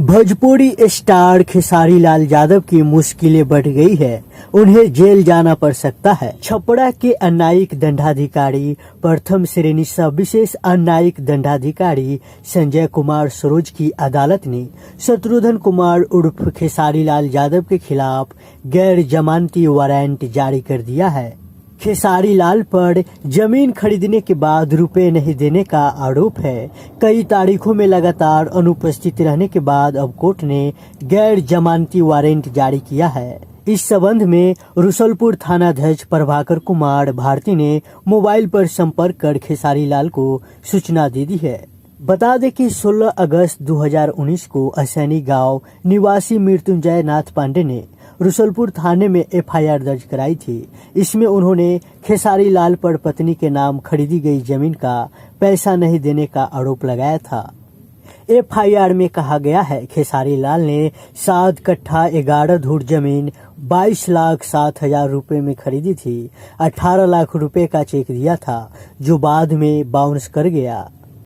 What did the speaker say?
Bhojpuri star Khesari Lal Yadav की मुश्किलें बढ़ गई है। उन्हें जेल जाना पड़ सकता है। छपरा के अन्यायिक दंडाधिकारी प्रथम श्रेणी सब विशेष अन्यायिक दंडाधिकारी संजय कुमार सरोज की अदालत ने शत्रुघ्न कुमार उर्फ खेसारी लाल यादव के खिलाफ गैर जमानती वारंट जारी कर दिया है। खेसारी लाल पर जमीन खरीदने के बाद रुपए नहीं देने का आरोप है। कई तारीखों में लगातार अनुपस्थित रहने के बाद अब कोर्ट ने गैर जमानती वारंट जारी किया है। इस संबंध में रसुलपुर थानाध्यक्ष प्रभाकर कुमार भारती ने मोबाइल पर संपर्क कर खेसारी लाल को सूचना दे दी है। बता दें कि 16 अगस्त 2019 को असैनी गांव निवासी मृत्युंजय नाथ पांडे ने रसुलपुर थाने में एफआईआर दर्ज कराई थी। इसमें उन्होंने खेसारी लाल पर पत्नी के नाम खरीदी गई जमीन का पैसा नहीं देने का आरोप लगाया था। एफआईआर में कहा गया है खेसारी लाल ने 7 कट्ठा 11 धुर जमीन 22,07,000 रुपए में खरीदी थी। 18 लाख रुपए का चेक दिया था जो बाद में बाउंस कर गया।